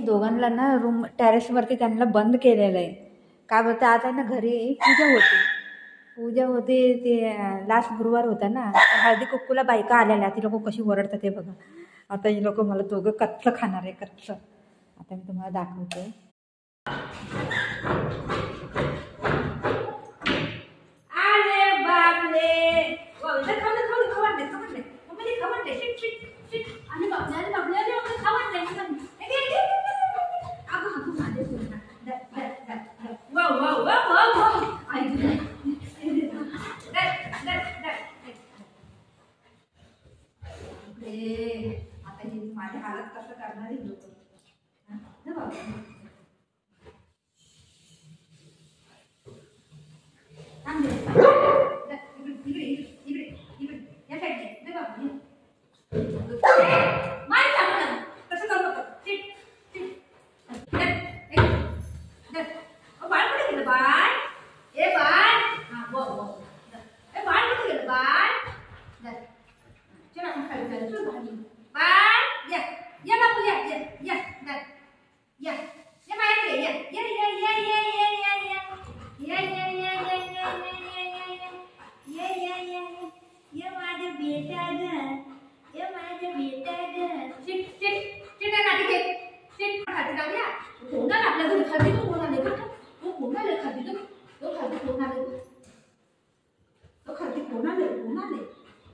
दोघांना ना रूम टेरेसवरती त्यांना बंद केलेलं आहे. काय बोलतं आता ना घरी पूजा होती ते लास्ट गुरुवार होता ना, हळदी कुक्कूला बायका आलेल्या. ती लोक कशी ओरडतात ते बघा. आता ही लोक मला दोघं कच्चं खाणार आहे, कच्चं. आता मी तुम्हाला दाखवते. अरे बापरे, आता ही माझ्या हालत कसं करणार ही लोक.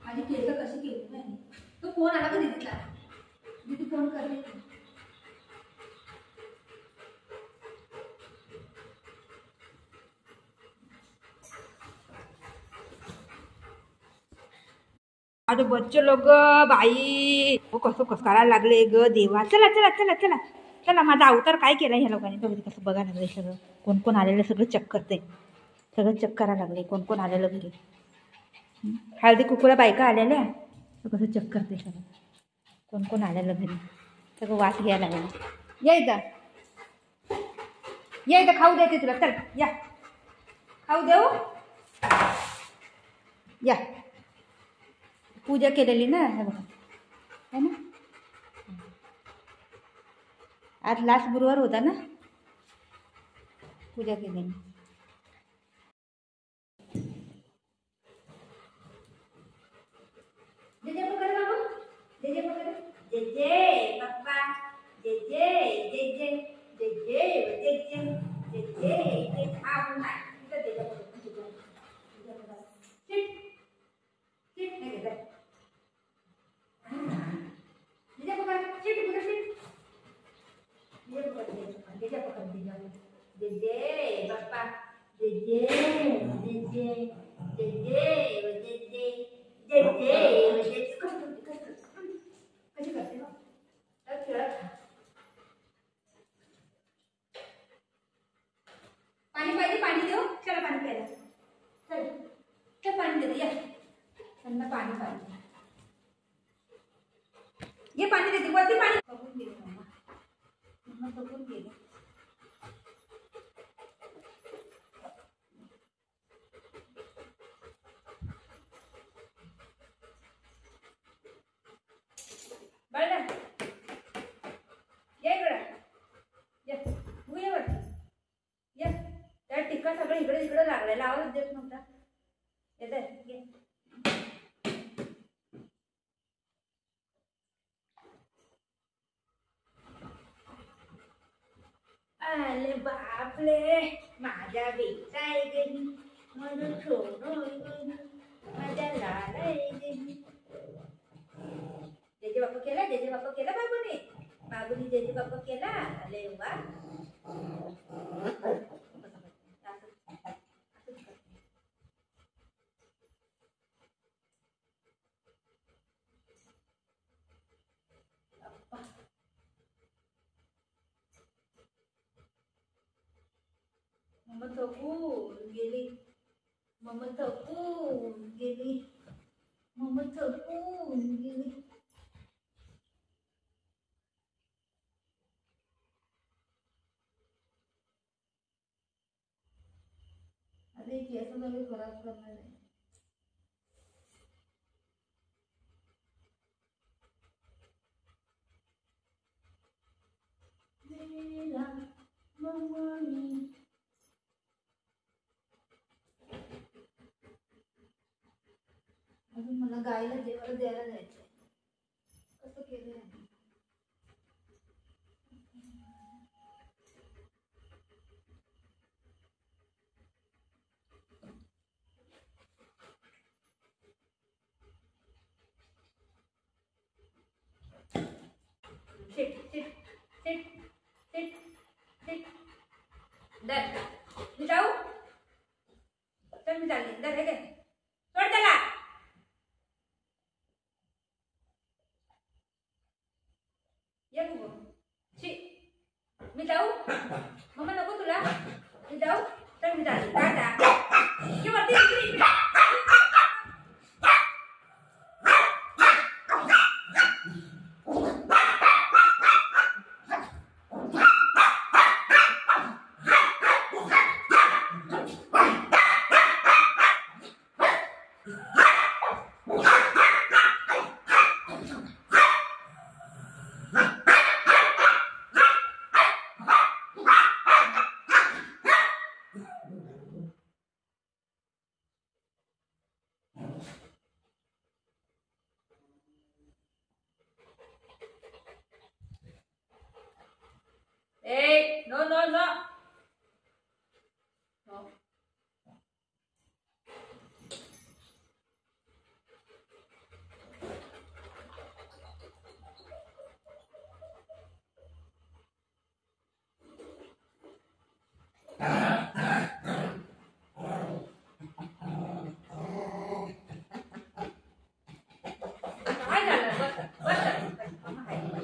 माझी केस कशी केली नाही. तो फोन आला का दीदीचा? दीदी फोन करते. अरे बच्चे लोक बाई कसं करायला लागले ग देवा. चला चला चला चला चला. माझा अवतार काय केला ह्या लोकांनी बघ. कसं बघा लागले सगळं. कोण कोण आलेलं सगळं चेक करते. सगळं चेक करायला लागले कोण कोण आलेलं घरी. हळदी कुकुला बायका आलेल्या. कसं चेक करते सगळं. कोण कोण आलेलं घरी. सगळं वास घ्यायला लागलं. या इथं खाऊ देते तुला. चल या खाऊ देऊ. या पूजा केलेली ना हे बघा है ना. आज लास्ट गुरुवार होता ना. पूजा केलेली. जेजे पकड बाबू. जेजे पकड. जेजे पप्पा. जेजे जेजे जेजे जेजे जेजे ते खाऊ ना. इथं जेजे पकड. शिट नाही घेत. जेजे पकड. शिट पकड. शिट जेजे पकड. जेजे पकड. जेजे पप्पा. जेजे जेजे जेजे जेजे जेजे कशी करते ना. पाणी पाहिजे. पाणी देऊ. चला पाणी प्यायला. चल पाणी देते. या त्यांना पाणी पाहिजे. ये पाणी देते. वरती पाणी बघून गेले मम्मा. बघून गेले. बरं ये इकडं. ये तू ये वरती. ये त्या टिक्का सगळं इकडे इकडे लागलेला. आवाज देत नव्हता. येत ये. अरे बापले माझ्या बेटा आहे गेली. म्हणून सोडून माझ्या लाला आहे गेली. जेजे बाप्पा केला. जेजे बाप्पा केला बाबूने. बाबूने जेजे बाप्पा केला. अरे वा. मम्मा थकून गेली. मम्मा थकून गेली. मम्मा थकून गेली. अरे केस सगळे खराब करणार आहे. अजून मला गायला जेवायला द्यायला जायचंय. कसं केलंय sit sit sit sit sit दर मी जाऊ चल मी चालली दर हे काय सोड त्याला ये तू शी मी जाऊ मम्मा नको तुला मी जाऊ चल मी चालली टाटा ये वरती Hey, no, no, no. No. काय झालं बस बस मम्मा काय